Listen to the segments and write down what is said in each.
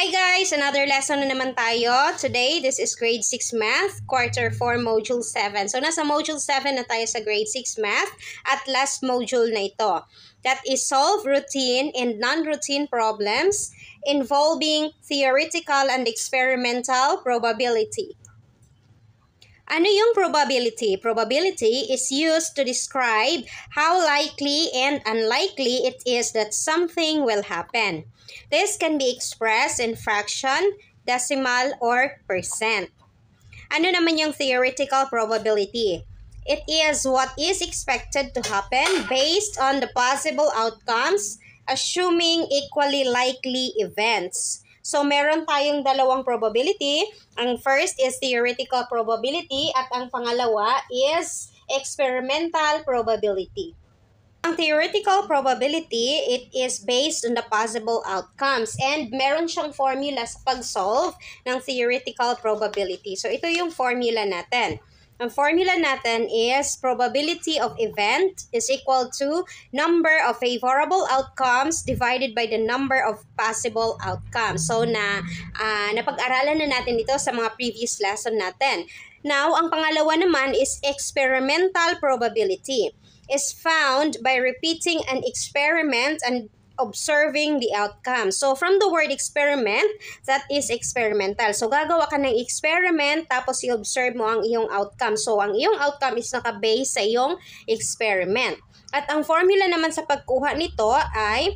Hi guys! Another lesson na naman tayo. Today, this is grade 6 math, quarter 4, module 7. So, nasa module 7 na tayo sa grade 6 math at last module na ito. That is solve routine and non-routine problems involving theoretical and experimental probability. Ano yung probability? Probability is used to describe how likely and unlikely it is that something will happen. This can be expressed in fraction, decimal, or percent. Ano naman yung theoretical probability? It is what is expected to happen based on the possible outcomes, assuming equally likely events. So, meron tayong dalawang probability. Ang first is theoretical probability at ang pangalawa is experimental probability. Ang theoretical probability, it is based on the possible outcomes and meron siyang formula sa pag-solve ng theoretical probability. So, ito yung formula natin. Ang formula natin is probability of event is equal to number of favorable outcomes divided by the number of possible outcomes. So, napag-aralan na natin ito sa mga previous lesson natin. Now, ang pangalawa naman is experimental probability. Is found by repeating an experiment and observing the outcome. So, from the word experiment, that is experimental. So, gagawa ka ng experiment, tapos i-observe mo ang iyong outcome. So, ang iyong outcome is naka-base sa iyong experiment. At ang formula naman sa pagkuha nito ay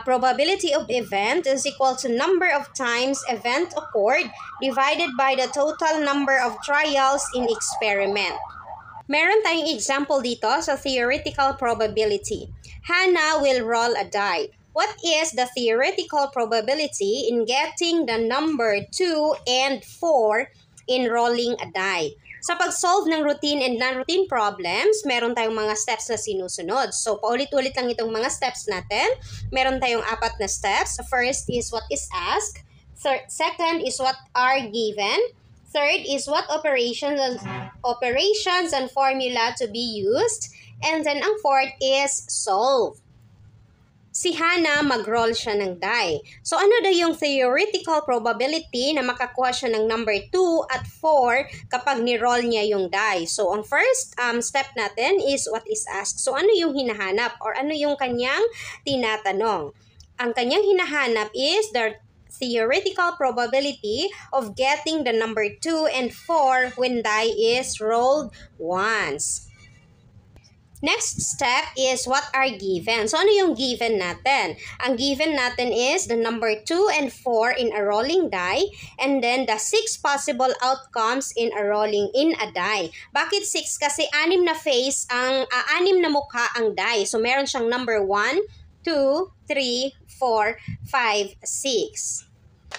probability of event is equal to number of times event occurred divided by the total number of trials in experiment. Meron tayong example dito sa theoretical probability. Hannah will roll a die. What is the theoretical probability in getting the number 2 and 4 in rolling a die? Sa pag-solve ng routine and non-routine problems, meron tayong mga steps na sinusunod. So, paulit-ulit lang itong mga steps natin. Meron tayong 4 na steps. First is what is asked. Second is what are given. Third is what operations and formula to be used. And then ang fourth is solve. Si Hannah, mag-roll siya ng die. So ano daw yung theoretical probability na makakuha siya ng number 2 at 4 kapag ni-roll niya yung die? So ang first step natin is what is asked. So ano yung hinahanap or ano yung kanyang tinatanong? Ang kanyang hinahanap is the theoretical probability of getting the number 2 and 4 when die is rolled once. Next step is what are given. So, ano yung given natin? Ang given natin is the number 2 and 4 in a rolling die and then the 6 possible outcomes in a rolling in a die. Bakit 6? Kasi 6 na face, 6 na mukha ang die. So, meron siyang number 1, 2, 3, 4, 5, 6.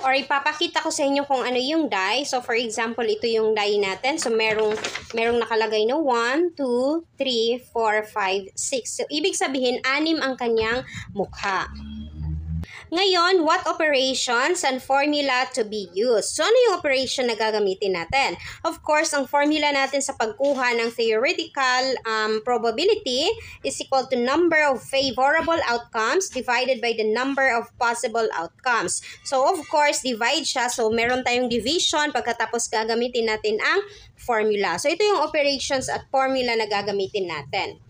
Or ipapakita ko sa inyo kung ano yung die. So, for example, ito yung die natin. So, merong nakalagay na 1, 2, 3, 4, 5, 6. So, ibig sabihin, 6 ang kanyang mukha. Ngayon, what operations and formula to be used? So, ano yung operation na gagamitin natin? Of course, ang formula natin sa pagkuha ng theoretical probability is equal to number of favorable outcomes divided by the number of possible outcomes. So, of course, divide siya. So, meron tayong division pagkatapos gagamitin natin ang formula. So, ito yung operations at formula na gagamitin natin.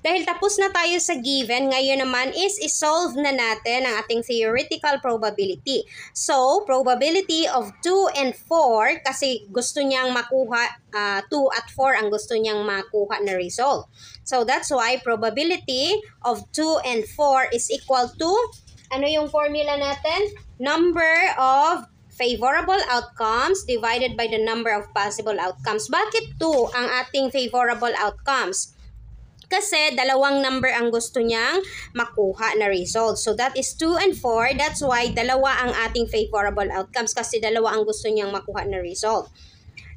Dahil tapos na tayo sa given, ngayon naman is isolve na natin ang ating theoretical probability. So, probability of 2 and 4, kasi gusto niyang makuha 2 at 4 ang gusto niyang makuha na result. So, that's why probability of 2 and 4 is equal to, ano yung formula natin? Number of favorable outcomes divided by the number of possible outcomes. Bakit 2 ang ating favorable outcomes? Kasi dalawang number ang gusto niyang makuha na result. So that is 2 and 4. That's why dalawa ang ating favorable outcomes kasi dalawa ang gusto niyang makuha na result.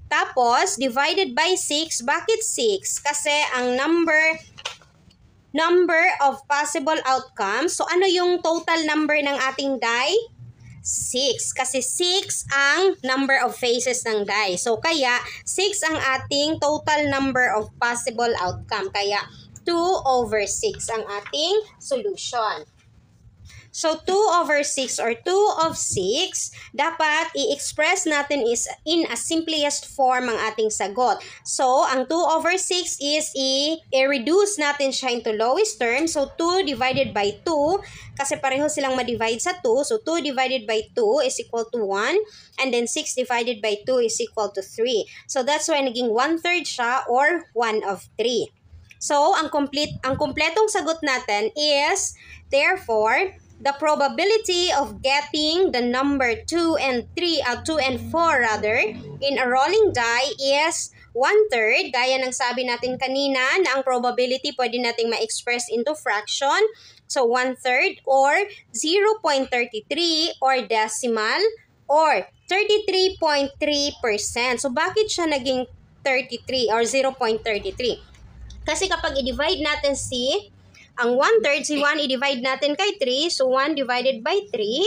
Tapos, divided by 6. Bakit 6? Kasi ang number of possible outcomes. So ano yung total number ng ating die? 6. Kasi 6 ang number of faces ng die. So, kaya 6 ang ating total number of possible outcome. Kaya 2/6 ang ating solution. So, 2/6 or 2/6, dapat i-express natin is in a simplest form ang ating sagot. So, ang 2/6 is i-reduce natin siya into lowest term. So, 2 divided by 2, kasi pareho silang ma-divide sa 2. So, 2 divided by 2 is equal to 1. And then, 6 divided by 2 is equal to 3. So, that's why naging 1/3 siya or 1/3. So, ang kumpletong sagot natin is, therefore, the probability of getting the number 2 and 4 rather, in a rolling die is 1/3. Gaya ng sabi natin kanina na ang probability pwede nating ma-express into fraction. So, 1/3 or 0.33 or decimal or 33.3%. So, bakit siya naging 33 or 0.33? Kasi kapag i-divide natin ang 1/3, si 1 i-divide natin kay 3. So, 1 divided by 3.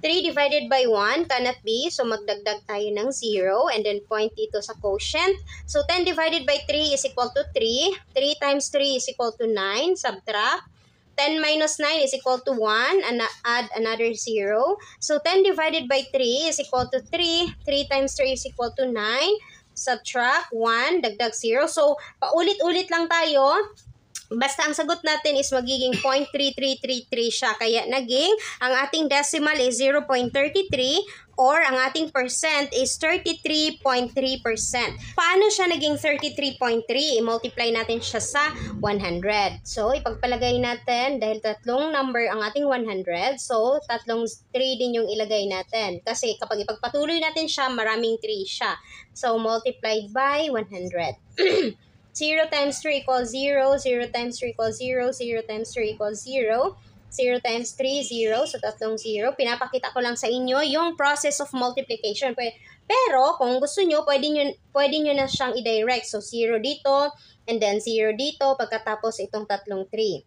3 divided by 1 cannot be. So, magdagdag tayo ng 0 and then point dito sa quotient. So, 10 divided by 3 is equal to 3. 3 times 3 is equal to 9. Subtract. 10 minus 9 is equal to 1 and add another 0. So, 10 divided by 3 is equal to 3. 3 times 3 is equal to 9. Subtract 1, dagdag 0. So, paulit-ulit lang tayo. Basta ang sagot natin is magiging 0.3333 siya. Kaya naging ang ating decimal is 0.33 or ang ating percent is 33.3%. Paano siya naging 33.3? I-multiply natin siya sa 100. So, ipagpalagay natin dahil tatlong number ang ating 100. So, tatlong 3 din yung ilagay natin. Kasi kapag ipagpatuloy natin siya, maraming 3 siya. So, multiplied by 100. 0 times 3 equals 0, 0 times 3 equals 0, 0 times 3 equals 0, 0 times 3, 0, so tatlong 0. Pinapakita ko lang sa inyo yung process of multiplication. Pero, kung gusto nyo, pwede nyo na siyang i-direct. So, 0 dito, and then 0 dito, pagkatapos itong tatlong 3.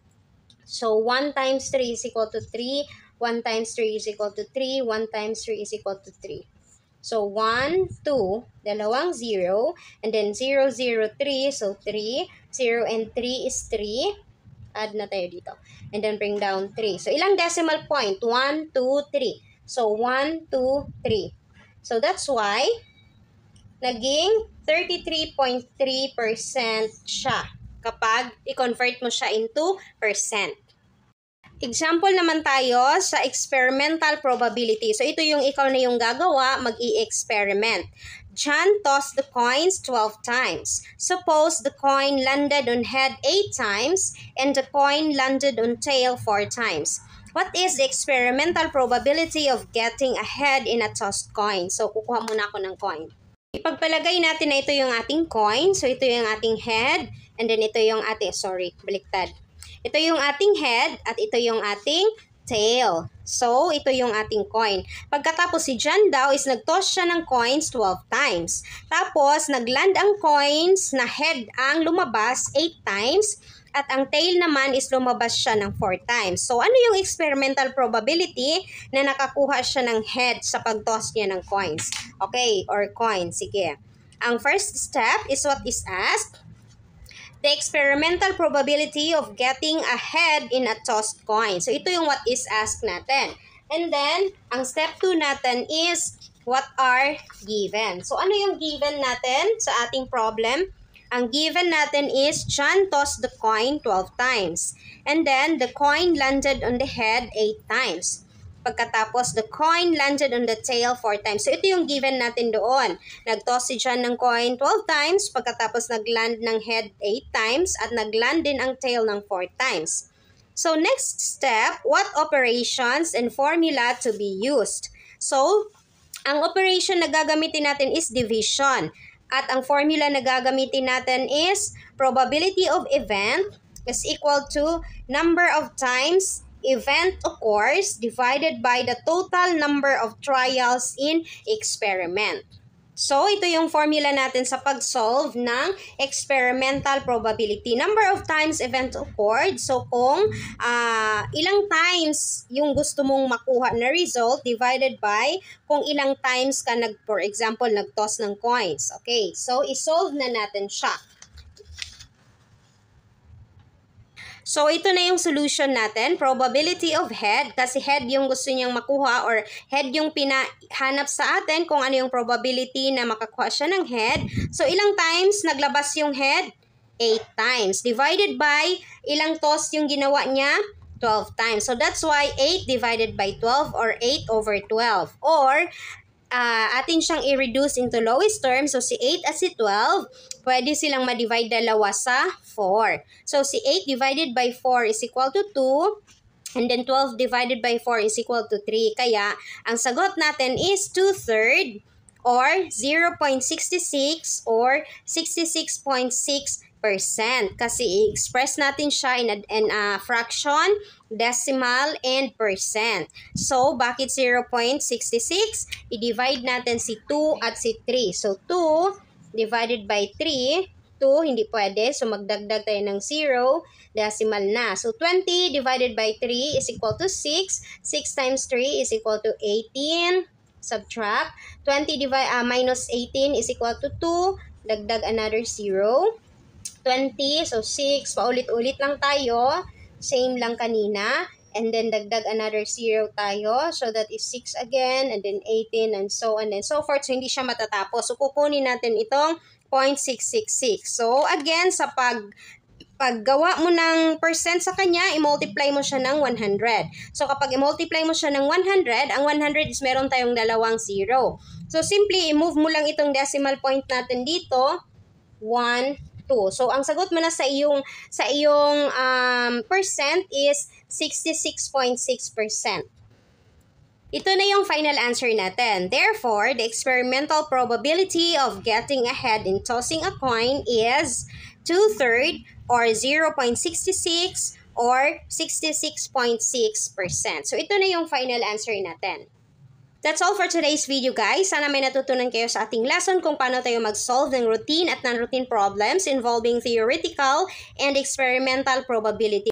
So, 1 times 3 is equal to 3, 1 times 3 is equal to 3, 1 times 3 is equal to 3. So, 1, 2, dalawang 0, and then 0, 0, 3, so 3, 0 and 3 is 3, add na tayo dito, and then bring down 3. So, ilang decimal point? 1, 2, 3. So, 1, 2, 3. So, that's why, naging 33.3% siya kapag i-convert mo siya into percent. Example naman tayo sa experimental probability. So, ito yung ikaw na yung gagawa, mag-i-experiment. John tossed the coins 12 times. Suppose the coin landed on head 8 times and the coin landed on tail 4 times. What is the experimental probability of getting a head in a tossed coin? So, kukuha muna ako ng coin. Ipagpalagay natin na ito yung ating coin. So, ito yung ating head and then ito yung ating, baliktad. Ito yung ating head at ito yung ating tail. So, ito yung ating coin. Pagkatapos si John daw is nag-toss siya ng coins 12 times. Tapos, nagland ang coins na head ang lumabas 8 times at ang tail naman is lumabas siya ng 4 times. So, ano yung experimental probability na nakakuha siya ng head sa pag-toss niya ng coins? Okay, or coin. Sige. Ang first step is what is asked. The experimental probability of getting a head in a tossed coin. So, ito yung what is asked natin. And then, ang step 2 natin is what are given. So, ano yung given natin sa ating problem? Ang given natin is John tossed the coin 12 times. And then, the coin landed on the head 8 times. Pagkatapos, the coin landed on the tail 4 times. So, ito yung given natin doon. Nag-toss si John ng coin 12 times, pagkatapos nag-land ng head 8 times, at nag-land din ang tail ng 4 times. So, next step, what operations and formula to be used? So, ang operation na gagamitin natin is division. At ang formula na gagamitin natin is probability of event is equal to number of times event occurs divided by the total number of trials in experiment. So, ito yung formula natin sa pag-solve ng experimental probability. Number of times event occurred. So, kung ilang times yung gusto mong makuha na result divided by kung ilang times ka for example, nag-toss ng coins. Okay, so, isolve na natin siya. So, ito na yung solution natin. Probability of head, kasi head yung gusto niyang makuha or head yung pinahanap sa atin kung ano yung probability na makakuha siya ng head. So, ilang times naglabas yung head? 8 times. Divided by, ilang toss yung ginawa niya? 12 times. So, that's why 8 divided by 12 or 8 over 12. Or, atin siyang i-reduce into lowest term. So, si 8 at si 12, pwede silang ma-divide dalawa sa 4. So, si 8 divided by 4 is equal to 2. And then 12 divided by 4 is equal to 3. Kaya, ang sagot natin is 2/3 or 0.66 or 66.6%. Kasi i-express natin siya in a fraction, decimal, and percent. So, bakit 0.66? I-divide natin si 2 at si 3. So, 2 divided by 3, 2, hindi pwede. So, magdagdag tayo ng 0, decimal na. So, 20 divided by 3 is equal to 6. 6 times 3 is equal to 18. Subtract. 20 minus 18 is equal to 2. Dagdag another 0. 20, so 6. Paulit-ulit lang tayo. Same lang kanina. And then, dagdag another 0 tayo. So, that is 6 again. And then, 18 and so on and so forth. So, hindi siya matatapos. So, kukunin natin itong 0.666. So, again, sa paggawa mo ng percent sa kanya, i-multiply mo siya ng 100. So, kapag i-multiply mo siya ng 100, ang 100 is meron tayong dalawang 0. So, simply, i-move mo lang itong decimal point natin dito. 1, 2. So, ang sagot mo na sa iyong percent is 66.6%. Ito na yung final answer natin. Therefore, the experimental probability of getting ahead in tossing a coin is 2/3 or 0.66 or 66.6%. So, ito na yung final answer natin. That's all for today's video, guys. Sana may natutunan kayo sa ating lesson kung paano tayo mag-solve ng routine at non-routine problems involving theoretical and experimental probability.